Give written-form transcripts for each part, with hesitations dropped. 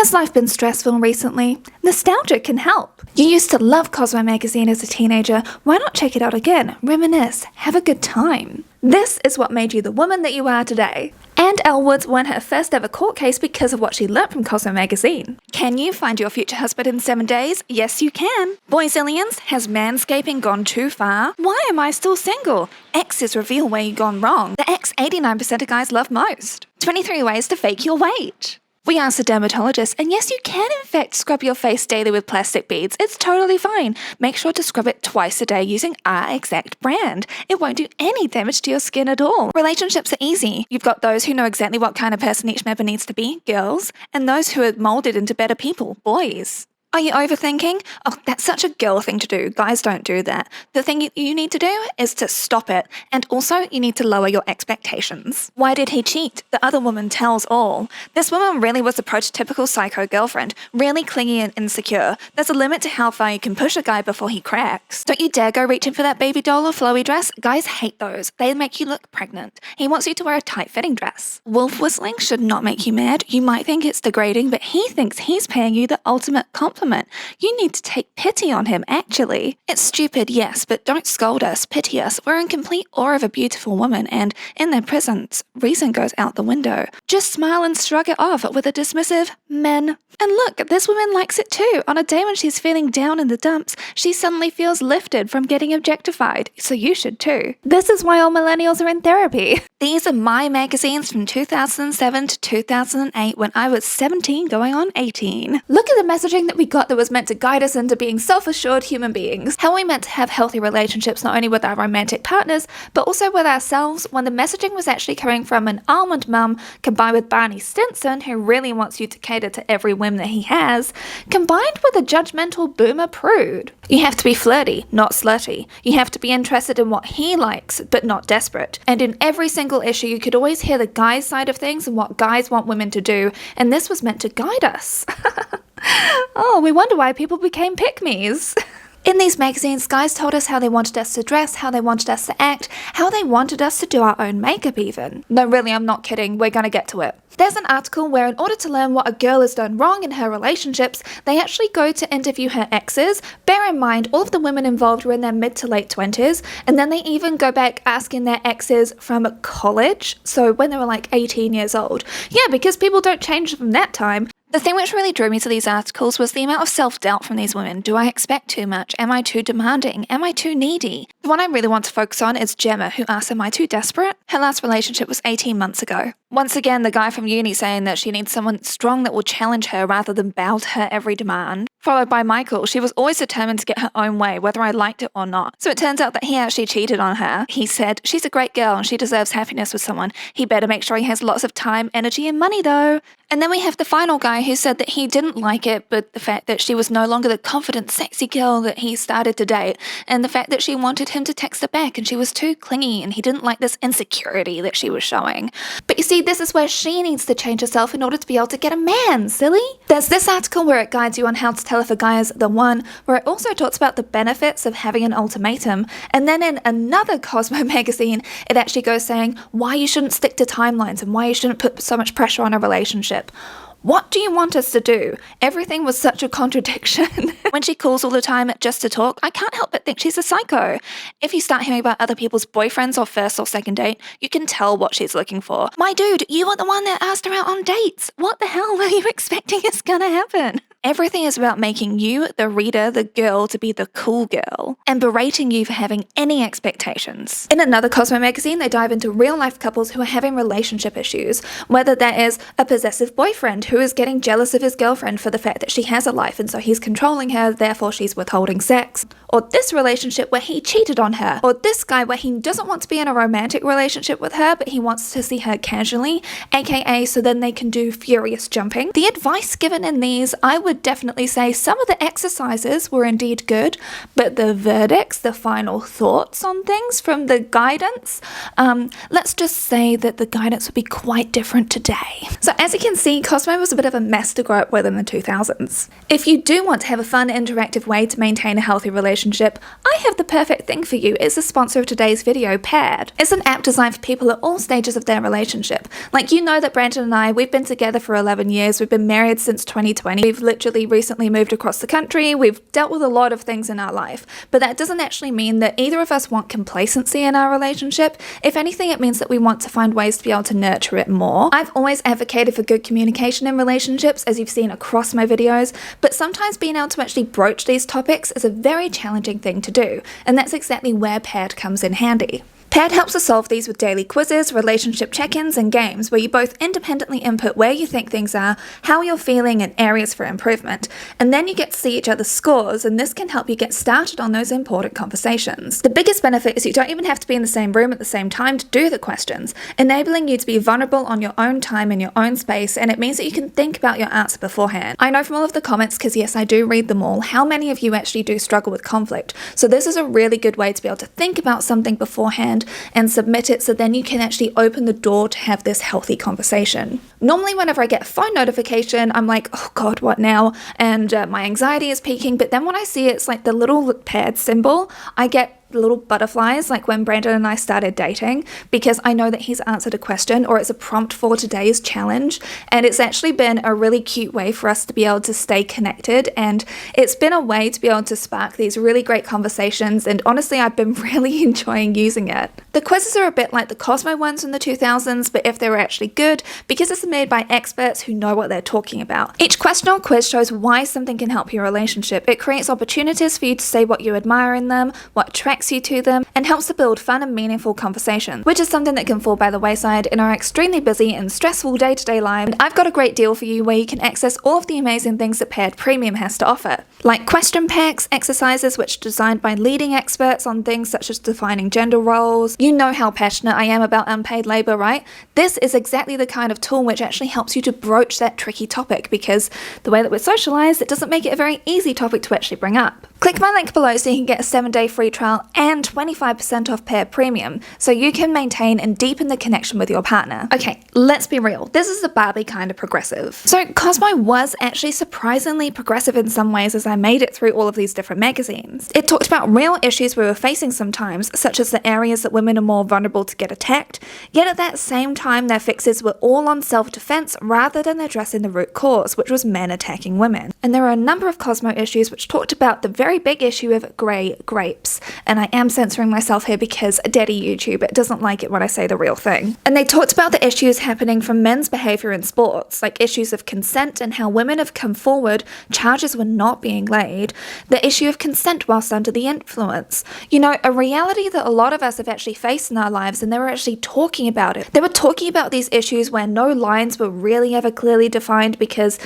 Has life been stressful recently? Nostalgia can help. You used to love Cosmo magazine as a teenager. Why not check it out again? Reminisce. Have a good time. This is what made you the woman that you are today. And Elle Woods won her first ever court case because of what she learnt from Cosmo magazine. Can you find your future husband in 7 days? Yes, you can. Boyzillions, has manscaping gone too far? Why am I still single? Exes reveal where you've gone wrong. The ex 89% of guys love most. 23 ways to fake your weight. We asked a dermatologist, and yes, you can in fact scrub your face daily with plastic beads. It's totally fine. Make sure to scrub it twice a day using our exact brand. It won't do any damage to your skin at all. Relationships are easy. You've got those who know exactly what kind of person each member needs to be, girls, and those who are molded into better people, boys. Are you overthinking? Oh, that's such a girl thing to do. Guys don't do that. The thing you need to do is to stop it. And also, you need to lower your expectations. Why did he cheat? The other woman tells all. This woman really was the prototypical psycho girlfriend. Really clingy and insecure. There's a limit to how far you can push a guy before he cracks. Don't you dare go reaching for that baby doll or flowy dress. Guys hate those. They make you look pregnant. He wants you to wear a tight-fitting dress. Wolf whistling should not make you mad. You might think it's degrading, but he thinks he's paying you the ultimate compliment. You need to take pity on him, actually. It's stupid, yes, but don't scold us, pity us. We're in complete awe of a beautiful woman, and in their presence, reason goes out the window. Just smile and shrug it off with a dismissive, men. And look, this woman likes it too. On a day when she's feeling down in the dumps, she suddenly feels lifted from getting objectified, so you should too. This is why all millennials are in therapy. These are my magazines from 2007 to 2008 when I was 17 going on 18. Look at the messaging that we got that was meant to guide us into being self-assured human beings. How are we meant to have healthy relationships not only with our romantic partners, but also with ourselves, when the messaging was actually coming from an almond mum combined with Barney Stinson, who really wants you to cater to every whim that he has, combined with a judgmental boomer prude. You have to be flirty, not slutty. You have to be interested in what he likes, but not desperate. And in every single issue, you could always hear the guy's side of things and what guys want women to do, and this was meant to guide us. Oh, we wonder why people became pick-me's. In these magazines, guys told us how they wanted us to dress, how they wanted us to act, how they wanted us to do our own makeup even. No, really, I'm not kidding. We're gonna get to it. There's an article where in order to learn what a girl has done wrong in her relationships, they actually go to interview her exes. Bear in mind, all of the women involved were in their mid to late 20s, and then they even go back asking their exes from college, so when they were like 18 years old. Yeah, because people don't change from that time. The thing which really drew me to these articles was the amount of self-doubt from these women. Do I expect too much? Am I too demanding? Am I too needy? The one I really want to focus on is Gemma, who asks, am I too desperate? Her last relationship was 18 months ago. Once again, the guy from uni saying that she needs someone strong that will challenge her rather than bow to her every demand. Followed by Michael, she was always determined to get her own way, whether I liked it or not. So it turns out that he actually cheated on her. He said, she's a great girl and she deserves happiness with someone. He better make sure he has lots of time, energy, and money though. And then we have the final guy who said that he didn't like it, but the fact that she was no longer the confident, sexy girl that he started to date, and the fact that she wanted him to text her back and she was too clingy and he didn't like this insecurity that she was showing. But you see, this is where she needs to change herself in order to be able to get a man, silly. There's this article where it guides you on how to tell if a guy is the one, where it also talks about the benefits of having an ultimatum. And then in another Cosmo magazine, it actually goes saying why you shouldn't stick to timelines and why you shouldn't put so much pressure on a relationship. What do you want us to do? Everything was such a contradiction. When she calls all the time just to talk, I can't help but think she's a psycho. If you start hearing about other people's boyfriends or first or second date, you can tell what she's looking for. My dude, you were the one that asked her out on dates. What the hell were you expecting is gonna happen? Everything is about making you, the reader, the girl, to be the cool girl, and berating you for having any expectations. In another Cosmo magazine, they dive into real-life couples who are having relationship issues, whether that is a possessive boyfriend who is getting jealous of his girlfriend for the fact that she has a life and so he's controlling her, therefore she's withholding sex, or this relationship where he cheated on her, or this guy where he doesn't want to be in a romantic relationship with her but he wants to see her casually, aka so then they can do furious jumping. The advice given in these, I would would definitely say some of the exercises were indeed good, but the verdicts, the final thoughts on things from the guidance, let's just say that the guidance would be quite different today. So as you can see, Cosmo was a bit of a mess to grow up with in the 2000s. If you do want to have a fun, interactive way to maintain a healthy relationship, I have the perfect thing for you. It's the sponsor of today's video, Paired. It's an app designed for people at all stages of their relationship. Like, you know that Brandon and I, we've been together for 11 years, we've been married since 2020, we've literally recently moved across the country, we've dealt with a lot of things in our life, but that doesn't actually mean that either of us want complacency in our relationship. If anything, it means that we want to find ways to be able to nurture it more. I've always advocated for good communication in relationships, as you've seen across my videos, but sometimes being able to actually broach these topics is a very challenging thing to do, and that's exactly where Paired comes in handy. Paired helps us solve these with daily quizzes, relationship check-ins, and games where you both independently input where you think things are, how you're feeling, and areas for improvement. And then you get to see each other's scores, and this can help you get started on those important conversations. The biggest benefit is you don't even have to be in the same room at the same time to do the questions, enabling you to be vulnerable on your own time in your own space, and it means that you can think about your answer beforehand. I know from all of the comments, because yes, I do read them all, how many of you actually do struggle with conflict. So this is a really good way to be able to think about something beforehand and submit it, so then you can actually open the door to have this healthy conversation. Normally whenever I get a phone notification, I'm like, oh god, what now? And my anxiety is peaking, but then when I see it's like the little Paired symbol, I get little butterflies, like when Brandon and I started dating, because I know that he's answered a question or it's a prompt for today's challenge, and it's actually been a really cute way for us to be able to stay connected, and it's been a way to be able to spark these really great conversations, and honestly I've been really enjoying using it. The quizzes are a bit like the Cosmo ones from the 2000s, but if they were actually good, because it's made by experts who know what they're talking about. Each question or quiz shows why something can help your relationship. It creates opportunities for you to say what you admire in them, what attracts you to them, and helps to build fun and meaningful conversations, which is something that can fall by the wayside in our extremely busy and stressful day-to-day lives. And I've got a great deal for you where you can access all of the amazing things that Paired Premium has to offer, like question packs, exercises which are designed by leading experts on things such as defining gender roles. You know how passionate I am about unpaid labor, right? This is exactly the kind of tool which actually helps you to broach that tricky topic, because the way that we're socialized, it doesn't make it a very easy topic to actually bring up. Click my link below so you can get a 7-day free trial and 25% off Paired Premium, so you can maintain and deepen the connection with your partner. Okay, let's be real. This is a Barbie kind of progressive. So Cosmo was actually surprisingly progressive in some ways as I made it through all of these different magazines. It talked about real issues we were facing sometimes, such as the areas that women are more vulnerable to get attacked, yet at that same time their fixes were all on self-defense rather than addressing the root cause, which was men attacking women. And there are a number of Cosmo issues which talked about the very big issue of grey grapes, and I am censoring myself here because daddy YouTube doesn't like it when I say the real thing. And they talked about the issues happening from men's behaviour in sports, like issues of consent and how women have come forward, charges were not being laid, the issue of consent whilst under the influence. You know, a reality that a lot of us have actually faced in our lives, and they were actually talking about it. They were talking about these issues where no lines were really ever clearly defined, because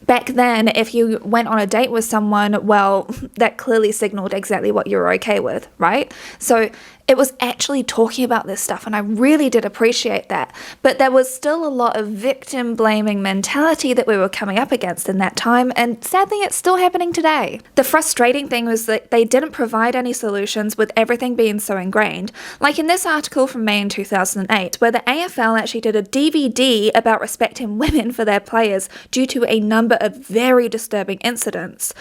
back then, if you went on a date with someone, well, that clearly signaled exactly what you were okay with, right? So it was actually talking about this stuff, and I really did appreciate that. But there was still a lot of victim-blaming mentality that we were coming up against in that time, and sadly it's still happening today. The frustrating thing was that they didn't provide any solutions, with everything being so ingrained. Like in this article from May in 2008, where the AFL actually did a DVD about respecting women for their players due to a number of very disturbing incidents,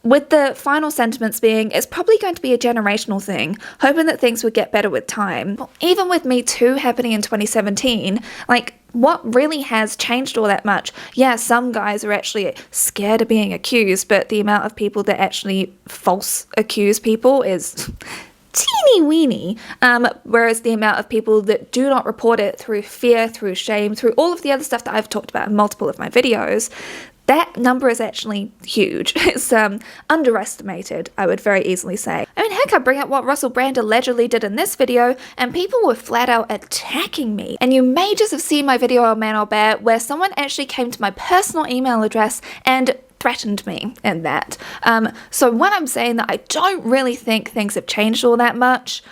with the final sentiments being, it's probably going to be a generational thing, hoping that things would get better with time. Well, even with Me Too happening in 2017, like, what really has changed all that much? Yeah, some guys are actually scared of being accused, but the amount of people that actually false accuse people is teeny weeny, whereas the amount of people that do not report it through fear, through shame, through all of the other stuff that I've talked about in multiple of my videos, that number is actually huge. It's underestimated, I would very easily say. I mean, heck, I bring up what Russell Brand allegedly did in this video, and people were flat out attacking me. And you may just have seen my video on Man or Bear, where someone actually came to my personal email address and threatened me in that. So when I'm saying that I don't really think things have changed all that much,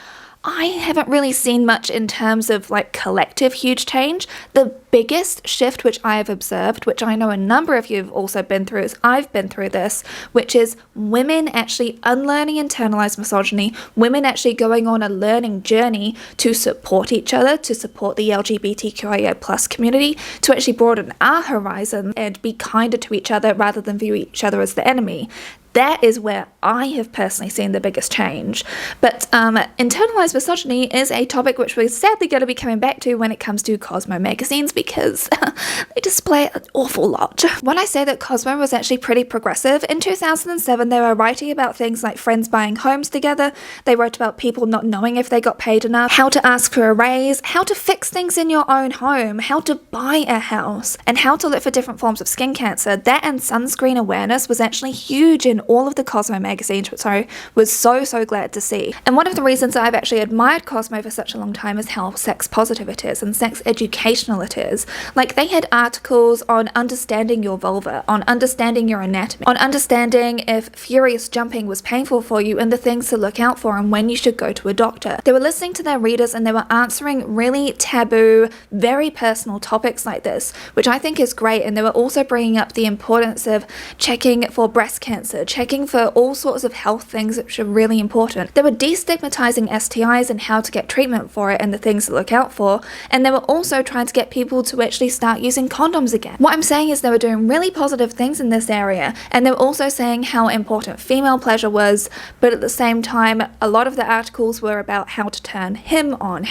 I haven't really seen much in terms of like collective huge change. The biggest shift which I have observed, which I know a number of you have also been through, is I've been through this, which is women actually unlearning internalized misogyny, women actually going on a learning journey to support each other, to support the LGBTQIA plus community, to actually broaden our horizon and be kinder to each other rather than view each other as the enemy. That is where I have personally seen the biggest change. But internalized misogyny is a topic which we're sadly going to be coming back to when it comes to Cosmo magazines, because they display an awful lot. When I say that Cosmo was actually pretty progressive, in 2007 they were writing about things like friends buying homes together. They wrote about people not knowing if they got paid enough, how to ask for a raise, how to fix things in your own home, how to buy a house, and how to look for different forms of skin cancer. That and sunscreen awareness was actually huge in all of the Cosmo magazines, which I was so glad to see. And one of the reasons I've actually admired Cosmo for such a long time is how sex positive it is and sex educational it is. Like, they had articles on understanding your vulva, on understanding your anatomy, on understanding if furious jumping was painful for you and the things to look out for and when you should go to a doctor. They were listening to their readers and they were answering really taboo, very personal topics like this, which I think is great. And they were also bringing up the importance of checking for breast cancer, checking for all sorts of health things which are really important. They were destigmatizing STIs and how to get treatment for it and the things to look out for, and they were also trying to get people to actually start using condoms again. What I'm saying is they were doing really positive things in this area, and they were also saying how important female pleasure was, but at the same time a lot of the articles were about how to turn him on,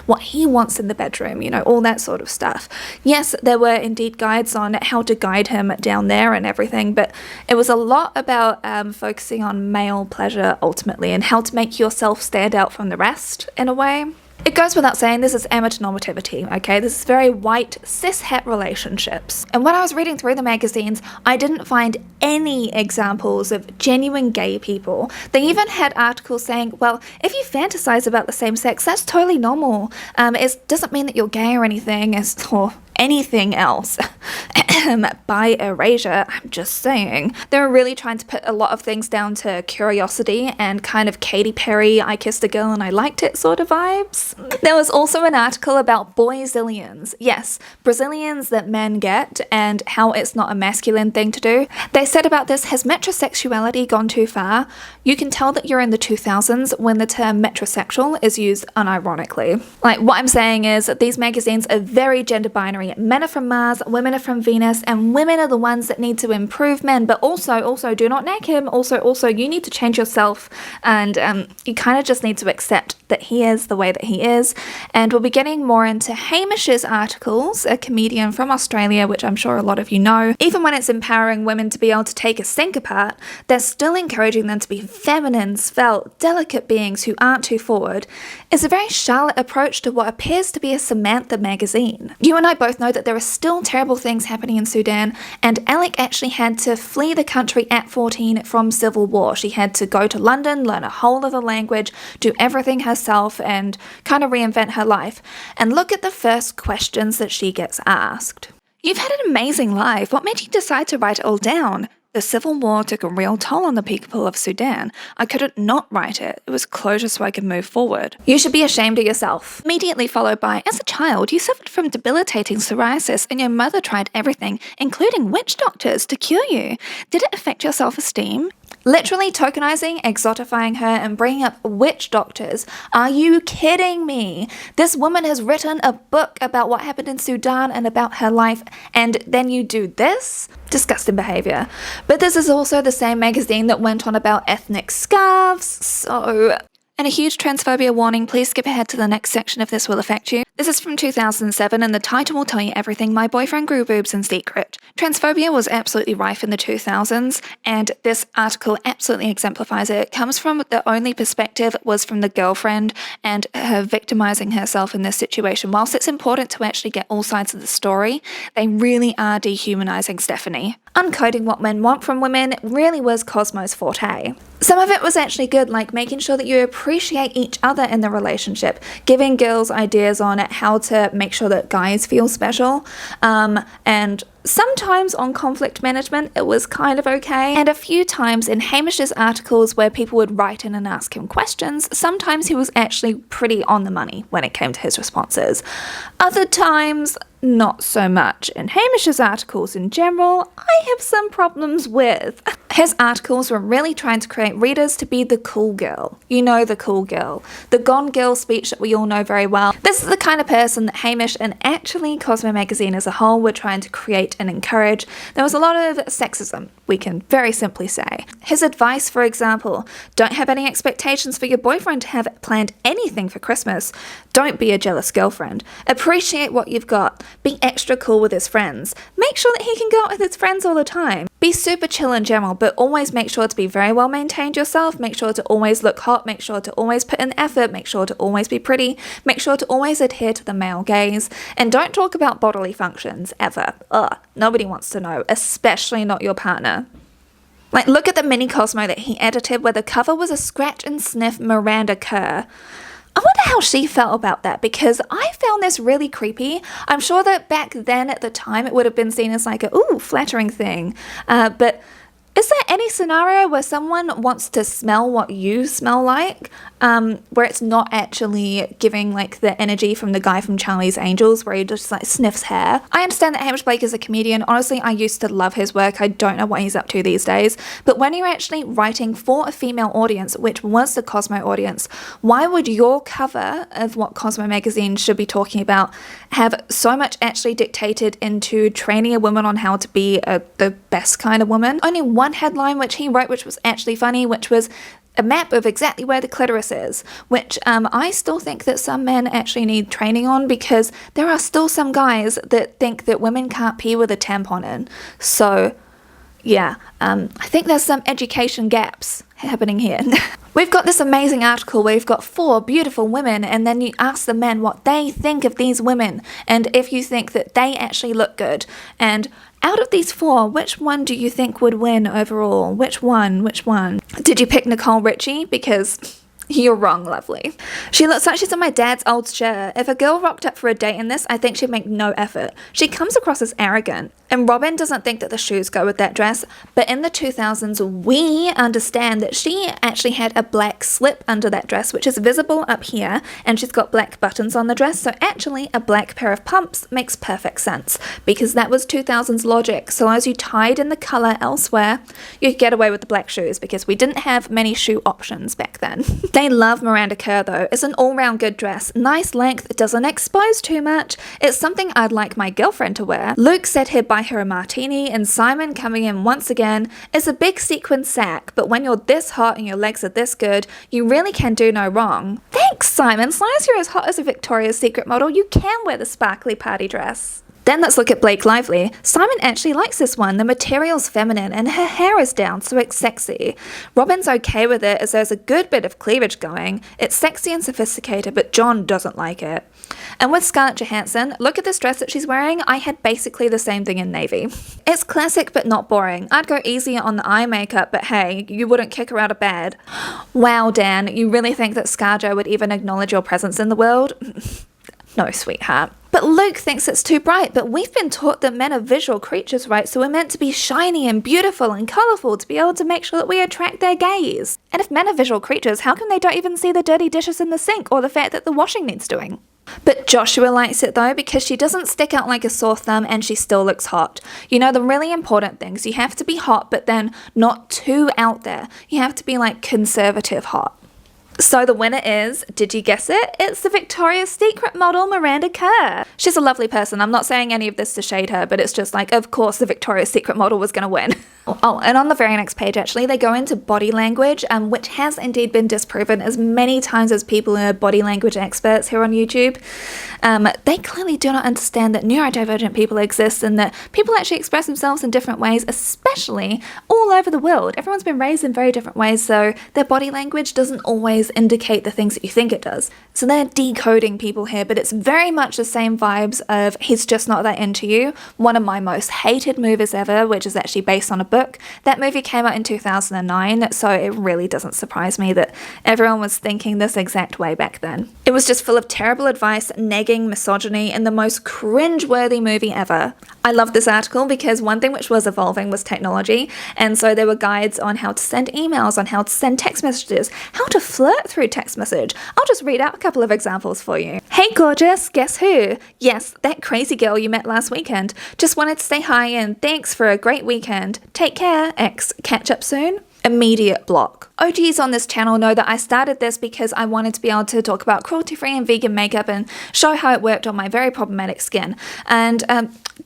what he wants in the bedroom, you know, all that sort of stuff. Yes, there were indeed guides on how to guide him down there and everything, but it was a lot about focusing on male pleasure ultimately and how to make yourself stand out from the rest in a way. It goes without saying, this is amatonormativity, okay? This is very white, cis-het relationships. And when I was reading through the magazines, I didn't find any examples of genuine gay people. They even had articles saying, well, if you fantasize about the same sex, that's totally normal. It doesn't mean that you're gay or anything, or anything else. By erasure, I'm just saying. They were really trying to put a lot of things down to curiosity and kind of Katy Perry, I kissed a girl and I liked it sort of vibes. There was also an article about boyzillions. Yes, Brazilians that men get and how it's not a masculine thing to do. They said about this, has metrosexuality gone too far? You can tell that you're in the 2000s when the term metrosexual is used unironically. Like, what I'm saying is that these magazines are very gender binary. Men are from Mars, women are from Venus, and women are the ones that need to improve men, but also do not nag him. Also you need to change yourself, and you kind of just need to accept that he is the way that he is. And we'll be getting more into Hamish's articles, a comedian from Australia, which I'm sure a lot of you know. Even when it's empowering women to be able to take a sink apart, they're still encouraging them to be feminine, svelte, delicate beings who aren't too forward. It's a very Charlotte approach to what appears to be a Samantha magazine. You and I both know that there are still terrible things happening in Sudan, and Alec actually had to flee the country at 14 from civil war. She had to go to London, learn a whole other language, do everything herself, and kind of reinvent her life. And look at the first questions that she gets asked. You've had an amazing life. What made you decide to write it all down? The civil war took a real toll on the people of Sudan. I couldn't not write it. It was closure so I could move forward. You should be ashamed of yourself. Immediately followed by, as a child, you suffered from debilitating psoriasis and your mother tried everything, including witch doctors, to cure you. Did it affect your self-esteem? Literally tokenizing, exotifying her, and bringing up witch doctors. Are you kidding me? This woman has written a book about what happened in Sudan and about her life, and then you do this? Disgusting behavior. But this is also the same magazine that went on about ethnic scarves, so... And a huge transphobia warning, please skip ahead to the next section if this will affect you. This is from 2007 and the title will tell you everything. My boyfriend grew boobs in secret. Transphobia was absolutely rife in the 2000s, and this article absolutely exemplifies it. It comes from the only perspective was from the girlfriend and her victimizing herself in this situation. Whilst it's important to actually get all sides of the story, they really are dehumanizing Stephanie. Uncoding what men want from women really was Cosmo's forte. Some of it was actually good, like making sure that you appreciate each other in the relationship, giving girls ideas on how to make sure that guys feel special, and Sometimes on conflict management it was kind of okay, and a few times in Hamish's articles where people would write in and ask him questions, sometimes he was actually pretty on the money when it came to his responses. Other times, not so much. In Hamish's articles in general, I have some problems with. His articles were really trying to create readers to be the cool girl. You know, the cool girl. The Gone Girl speech that we all know very well. This is the kind of person that Hamish and actually Cosmo magazine as a whole were trying to create and encourage. There was a lot of sexism, we can very simply say. His advice, for example, don't have any expectations for your boyfriend to have planned anything for Christmas. Don't be a jealous girlfriend. Appreciate what you've got. Be extra cool with his friends. Make sure that he can go out with his friends all the time. Be super chill in general, but always make sure to be very well maintained yourself. Make sure to always look hot. Make sure to always put in effort. Make sure to always be pretty. Make sure to always adhere to the male gaze. And don't talk about bodily functions, ever. Ugh, nobody wants to know, especially not your partner. Like, look at the mini Cosmo that he edited where the cover was a scratch and sniff Miranda Kerr. I wonder how she felt about that, because I found this really creepy. I'm sure that back then at the time it would have been seen as like a, ooh, flattering thing. But is there any scenario where someone wants to smell what you smell like, where it's not actually giving like the energy from the guy from Charlie's Angels where he just like sniffs hair? I understand that Hamish Blake is a comedian. Honestly, I used to love his work. I don't know what he's up to these days. But when you're actually writing for a female audience, which was the Cosmo audience, why would your cover of what Cosmo magazine should be talking about have so much actually dictated into training a woman on how to be the best kind of woman? Only one headline which he wrote, which was actually funny, which was a map of exactly where the clitoris is, which I still think that some men actually need training on, because there are still some guys that think that women can't pee with a tampon in. So yeah, I think there's some education gaps happening here. We've got this amazing article where you've got 4 beautiful women, and then you ask the men what they think of these women, and if you think that they actually look good. And out of these 4, which one do you think would win overall? Which one? Which one? Did you pick Nicole Richie? Because you're wrong, lovely. She looks like she's in my dad's old shirt. If a girl rocked up for a date in this, I think she'd make no effort. She comes across as arrogant. And Robin doesn't think that the shoes go with that dress, but in the 2000s, we understand that she actually had a black slip under that dress, which is visible up here, and she's got black buttons on the dress, so actually a black pair of pumps makes perfect sense, because that was 2000s logic. So as you tied in the colour elsewhere, you could get away with the black shoes, because we didn't have many shoe options back then. They love Miranda Kerr though. It's an all-round good dress, nice length, it doesn't expose too much. It's something I'd like my girlfriend to wear. Luke said he'd buy her a martini, and Simon coming in once again is a big sequin sack, but when you're this hot and your legs are this good, you really can do no wrong. Thanks, Simon. As long as you're as hot as a Victoria's Secret model, you can wear the sparkly party dress. Then let's look at Blake Lively. Simon actually likes this one. The material's feminine and her hair is down, so it's sexy. Robin's okay with it as there's a good bit of cleavage going. It's sexy and sophisticated, but John doesn't like it. And with Scarlett Johansson, look at this dress that she's wearing. I had basically the same thing in navy. It's classic but not boring. I'd go easier on the eye makeup, but hey, you wouldn't kick her out of bed. Wow, Dan, you really think that ScarJo would even acknowledge your presence in the world? No, sweetheart. But Luke thinks it's too bright, but we've been taught that men are visual creatures, right? So we're meant to be shiny and beautiful and colourful to be able to make sure that we attract their gaze. And if men are visual creatures, how come they don't even see the dirty dishes in the sink or the fact that the washing needs doing? But Joshua likes it though, because she doesn't stick out like a sore thumb and she still looks hot. You know, the really important things, you have to be hot, but then not too out there. You have to be like conservative hot. So the winner is, did you guess it? It's the Victoria's Secret model Miranda Kerr. She's a lovely person. I'm not saying any of this to shade her, but it's just like, of course the Victoria's Secret model was going to win. Oh, and on the very next page, actually, they go into body language, which has indeed been disproven as many times as people are body language experts here on YouTube. They clearly do not understand that neurodivergent people exist and that people actually express themselves in different ways, especially all over the world. Everyone's been raised in very different ways, so their body language doesn't always always indicate the things that you think it does. So they're decoding people here, but it's very much the same vibes of he's just not that into you. One of my most hated movies ever, which is actually based on a book. That movie came out in 2009, so it really doesn't surprise me that everyone was thinking this exact way back then. It was just full of terrible advice, negging, misogyny, and the most cringe-worthy movie ever. I love this article because one thing which was evolving was technology, and so there were guides on how to send emails, on how to send text messages, how to flirt through text message. I'll just read out a couple of examples for you. Hey gorgeous, guess who? Yes, that crazy girl you met last weekend. Just wanted to say hi and thanks for a great weekend. Take care, X. Catch up soon. Immediate block. OGs on this channel know that I started this because I wanted to be able to talk about cruelty-free and vegan makeup and show how it worked on my very problematic skin. And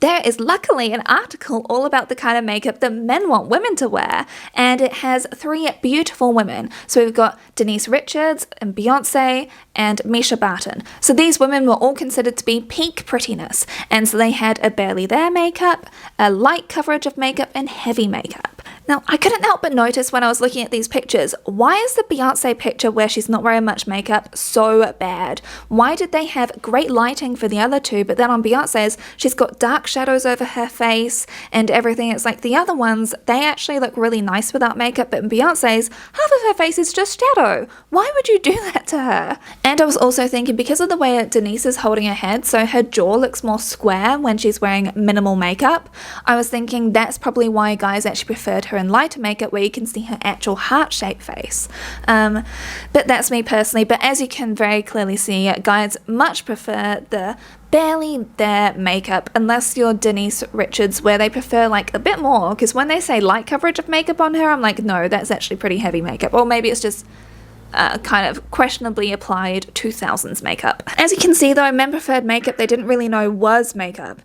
there is luckily an article all about the kind of makeup that men want women to wear, and it has 3 beautiful women. So we've got Denise Richards and Beyonce and Misha Barton. So these women were all considered to be peak prettiness, and so they had a barely there makeup, a light coverage of makeup, and heavy makeup. Now, I couldn't help but notice when I was looking at these pictures, why is the Beyonce picture where she's not wearing much makeup so bad? Why did they have great lighting for the other two, but then on Beyonce's, she's got dark shadows over her face and everything. It's like the other ones, they actually look really nice without makeup, but in Beyonce's, half of her face is just shadow. Why would you do that to her? And I was also thinking, because of the way that Denise is holding her head, so her jaw looks more square when she's wearing minimal makeup, I was thinking that's probably why guys actually preferred her in lighter makeup where you can see her actual heart-shaped face. But that's me personally, but as you can very clearly see, guys much prefer the barely there makeup, unless you're Denise Richards, where they prefer like a bit more, because when they say light coverage of makeup on her, I'm like, no, that's actually pretty heavy makeup. Or maybe it's just kind of questionably applied 2000's makeup. As you can see though, men preferred makeup they didn't really know was makeup.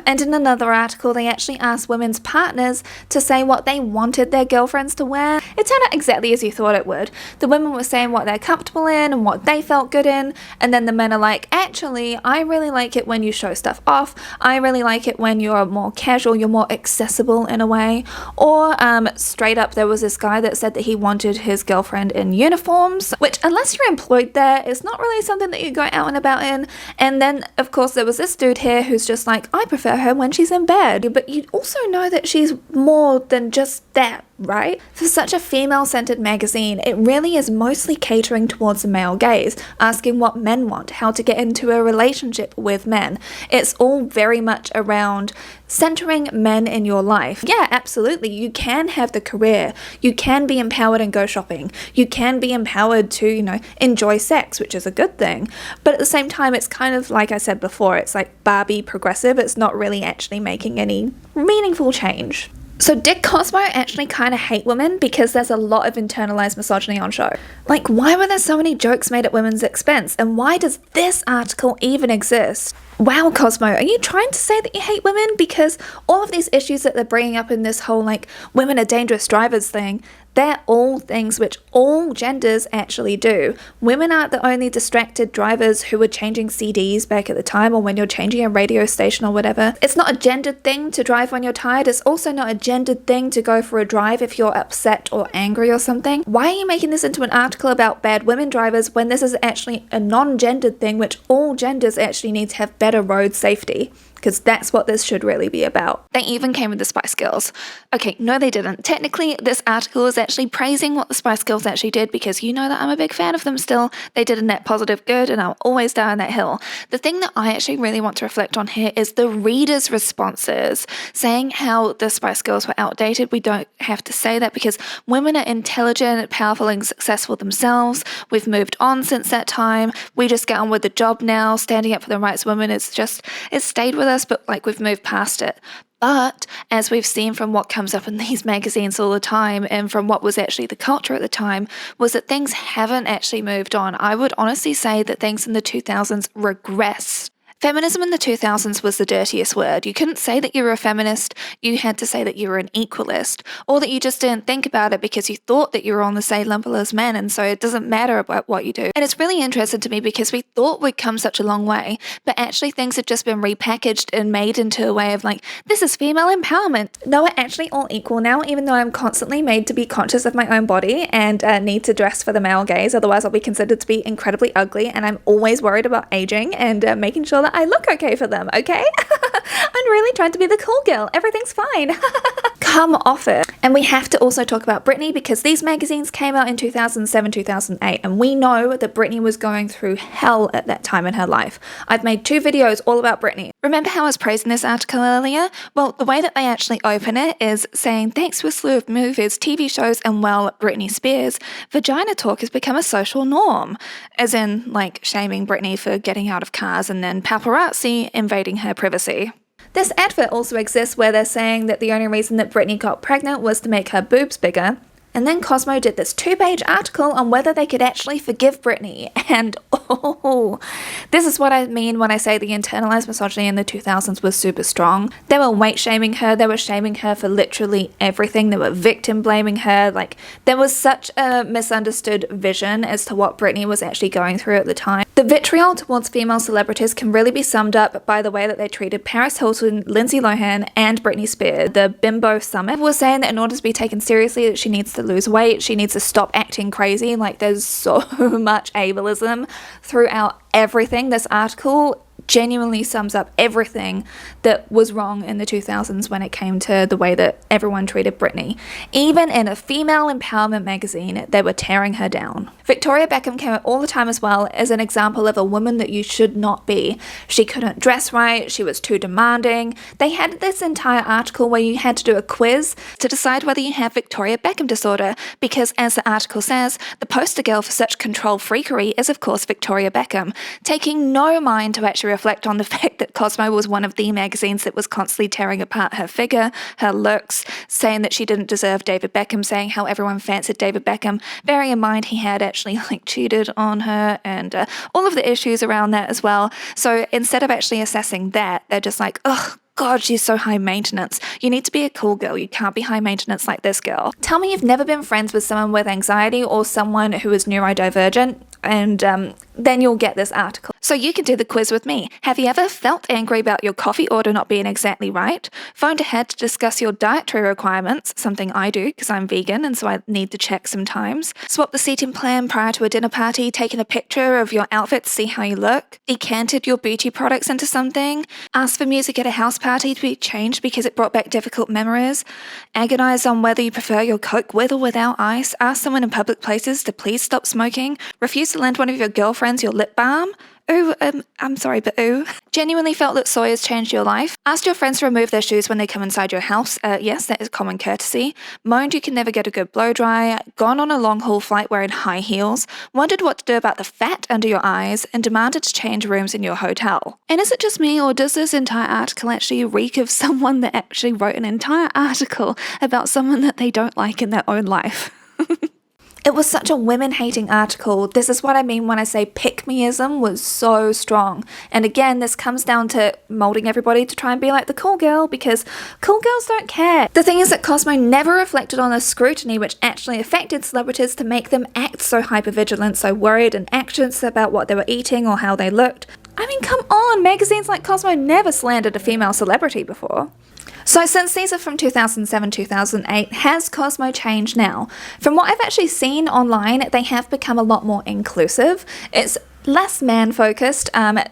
And in another article, they actually asked women's partners to say what they wanted their girlfriends to wear. It turned out exactly as you thought it would. The women were saying what they're comfortable in and what they felt good in, and then the men are like, actually, I really like it when you show stuff off. I really like it when you're more casual, you're more accessible in a way. Or straight up, there was this guy that said that he wanted his girlfriend in uniforms, which unless you're employed there, is not really something that you go out and about in. And then, of course, there was this dude here who's just like, I prefer her when she's in bed. But you also know that she's more than just that, right? For such a female-centered magazine, it really is mostly catering towards the male gaze, asking what men want, how to get into a relationship with men. It's all very much around centering men in your life. Yeah, absolutely. You can have the career. You can be empowered and go shopping. You can be empowered to, enjoy sex, which is a good thing. But at the same time, it's kind of like I said before, it's like Barbie progressive. It's not really actually making any meaningful change. So did Cosmo actually kind of hate women because there's a lot of internalized misogyny on show? Like, why were there so many jokes made at women's expense? And why does this article even exist? Wow, Cosmo, are you trying to say that you hate women? Because all of these issues that they're bringing up in this whole, women are dangerous drivers thing, they're all things which all genders actually do. Women aren't the only distracted drivers who were changing CDs back at the time, or when you're changing a radio station or whatever. It's not a gendered thing to drive when you're tired. It's also not a gendered thing to go for a drive if you're upset or angry or something. Why are you making this into an article about bad women drivers when this is actually a non-gendered thing which all genders actually need to have better road safety? Because that's what this should really be about. They even came with the Spice Girls. Okay, no they didn't. Technically, this article is actually praising what the Spice Girls actually did, because you know that I'm a big fan of them still. They did a net positive good, and I'll always die on that hill. The thing that I actually really want to reflect on here is the readers' responses, saying how the Spice Girls were outdated. We don't have to say that, because women are intelligent, powerful, and successful themselves. We've moved on since that time. We just get on with the job now. Standing up for the rights of women, it's stayed with us, but we've moved past it. But as we've seen from what comes up in these magazines all the time, and from what was actually the culture at the time, was that things haven't actually moved on. I would honestly say that things in the 2000s regressed. Feminism in the 2000s was the dirtiest word. You couldn't say that you were a feminist, you had to say that you were an equalist, or that you just didn't think about it because you thought that you were on the same level as men, and so it doesn't matter about what you do. And it's really interesting to me because we thought we'd come such a long way, but actually things have just been repackaged and made into a way of like, this is female empowerment. No, we're actually all equal now, even though I'm constantly made to be conscious of my own body and need to dress for the male gaze, otherwise I'll be considered to be incredibly ugly, and I'm always worried about aging and making sure that I look okay for them, okay? I'm really trying to be the cool girl. Everything's fine. Come off it. And we have to also talk about Britney because these magazines came out in 2007, 2008, and we know that Britney was going through hell at that time in her life. I've made 2 videos all about Britney. Remember how I was praising this article earlier? Well, the way that they actually open it is saying, thanks to a slew of movies, TV shows, and well, Britney Spears, vagina talk has become a social norm. As in, like, shaming Britney for getting out of cars and then paparazzi invading her privacy. This advert also exists where they're saying that the only reason that Britney got pregnant was to make her boobs bigger. And then Cosmo did this 2-page article on whether they could actually forgive Britney. And oh, this is what I mean when I say the internalized misogyny in the 2000s was super strong. They were weight shaming her, they were shaming her for literally everything, they were victim blaming her. Like, there was such a misunderstood vision as to what Britney was actually going through at the time. The vitriol towards female celebrities can really be summed up by the way that they treated Paris Hilton, Lindsay Lohan, and Britney Spears. The Bimbo Summit was saying that in order to be taken seriously that she needs to lose weight, she needs to stop acting crazy. Like, there's so much ableism throughout everything. This article genuinely sums up everything that was wrong in the 2000s when it came to the way that everyone treated Britney. Even in a female empowerment magazine, they were tearing her down. Victoria Beckham came out all the time as well as an example of a woman that you should not be. She couldn't dress right, she was too demanding. They had this entire article where you had to do a quiz to decide whether you have Victoria Beckham disorder, because as the article says, the poster girl for such control freakery is of course Victoria Beckham, taking no mind to actually reflect on the fact that Cosmo was one of the magazines that was constantly tearing apart her figure, her looks, saying that she didn't deserve David Beckham, saying how everyone fancied David Beckham, bearing in mind he had actually cheated on her and all of the issues around that as well. So instead of actually assessing that, they're just like, ugh, God, she's so high maintenance. You need to be a cool girl. You can't be high maintenance like this girl. Tell me you've never been friends with someone with anxiety or someone who is neurodivergent, and then you'll get this article. So you can do the quiz with me. Have you ever felt angry about your coffee order not being exactly right? Phoned ahead to discuss your dietary requirements, something I do because I'm vegan and so I need to check sometimes. Swap the seating plan prior to a dinner party, taken a picture of your outfit to see how you look. Decanted your beauty products into something. Asked for music at a house party to be changed because it brought back difficult memories. Agonized on whether you prefer your Coke with or without ice. Asked someone in public places to please stop smoking. Refused to lend one of your girlfriends your lip balm. Ooh, I'm sorry, but ooh. Genuinely felt that soy has changed your life. Asked your friends to remove their shoes when they come inside your house. Yes, that is common courtesy. Moaned you can never get a good blow dry. Gone on a long haul flight wearing high heels. Wondered what to do about the fat under your eyes. And demanded to change rooms in your hotel. And is it just me, or does this entire article actually reek of someone that actually wrote an entire article about someone that they don't like in their own life? It was such a women-hating article. This is what I mean when I say pick-meism was so strong. And again, this comes down to molding everybody to try and be like the cool girl, because cool girls don't care. The thing is that Cosmo never reflected on the scrutiny which actually affected celebrities to make them act so hypervigilant, so worried and anxious about what they were eating or how they looked. I mean, come on, magazines like Cosmo never slandered a female celebrity before. So since these are from 2007, 2008, has Cosmo changed now? From what I've actually seen online, they have become a lot more inclusive. It's less man-focused,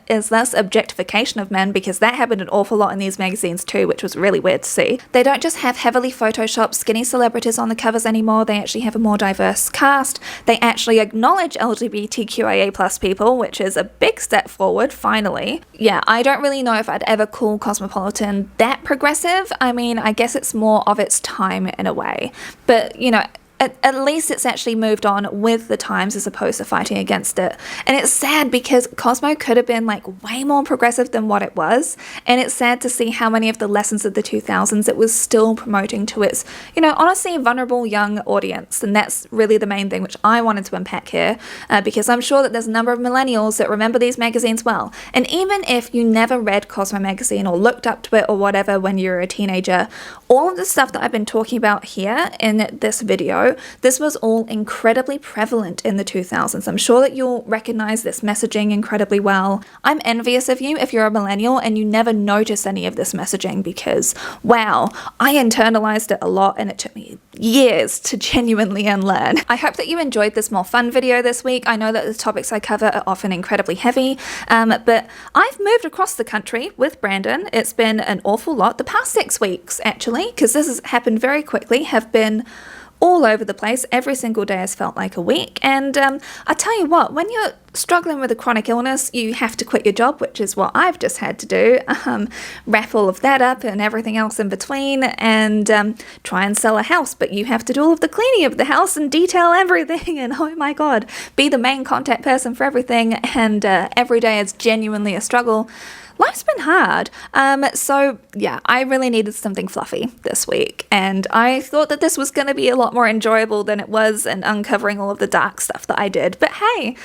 is less objectification of men, because that happened an awful lot in these magazines too, which was really weird to see. They don't just have heavily photoshopped skinny celebrities on the covers anymore, they actually have a more diverse cast. They actually acknowledge LGBTQIA+ people, which is a big step forward, finally. Yeah, I don't really know if I'd ever call Cosmopolitan that progressive. I mean, I guess it's more of its time in a way. But, you know, at least it's actually moved on with the times as opposed to fighting against it. And it's sad because Cosmo could have been like way more progressive than what it was. And it's sad to see how many of the lessons of the 2000s it was still promoting to its, honestly vulnerable young audience. And that's really the main thing which I wanted to unpack here, because I'm sure that there's a number of millennials that remember these magazines well. And even if you never read Cosmo magazine or looked up to it or whatever when you were a teenager, all of the stuff that I've been talking about here in this video, this was all incredibly prevalent in the 2000s. I'm sure that you'll recognize this messaging incredibly well. I'm envious of you if you're a millennial and you never notice any of this messaging, because wow, I internalized it a lot and it took me years to genuinely unlearn. I hope that you enjoyed this more fun video this week. I know that the topics I cover are often incredibly heavy, but I've moved across the country with Brandon. It's been an awful lot. The past 6 weeks, actually, because this has happened very quickly, have been all over the place. Every single day has felt like a week. And I tell you what, when you're struggling with a chronic illness, you have to quit your job, which is what I've just had to do. Wrap all of that up and everything else in between, and try and sell a house. But you have to do all of the cleaning of the house and detail everything. And oh my God, be the main contact person for everything. And every day is genuinely a struggle. Life's been hard. So yeah, I really needed something fluffy this week, and I thought that this was going to be a lot more enjoyable than it was, and uncovering all of the dark stuff that I did. But hey,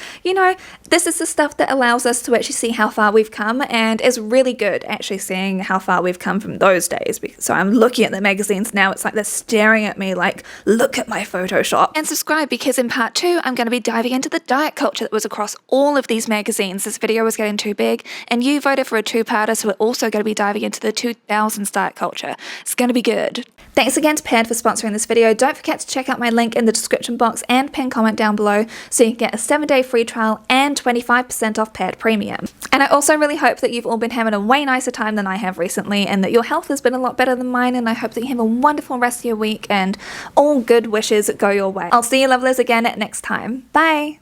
this is the stuff that allows us to actually see how far we've come, and is really good actually seeing how far we've come from those days. So I'm looking at the magazines now, it's like they're staring at me like, look at my Photoshop. And subscribe, because in part 2, I'm going to be diving into the diet culture that was across all of these magazines. This video was getting too big, and you voted for a two-parter, so we're also going to be diving into the 2000s diet culture. It's going to be good. Thanks again to Paired for sponsoring this video. Don't forget to check out my link in the description box and pin comment down below so you can get a 7-day free trial and 25% off Paired Premium. And I also really hope that you've all been having a way nicer time than I have recently, and that your health has been a lot better than mine, and I hope that you have a wonderful rest of your week and all good wishes go your way. I'll see you lovelies again next time. Bye!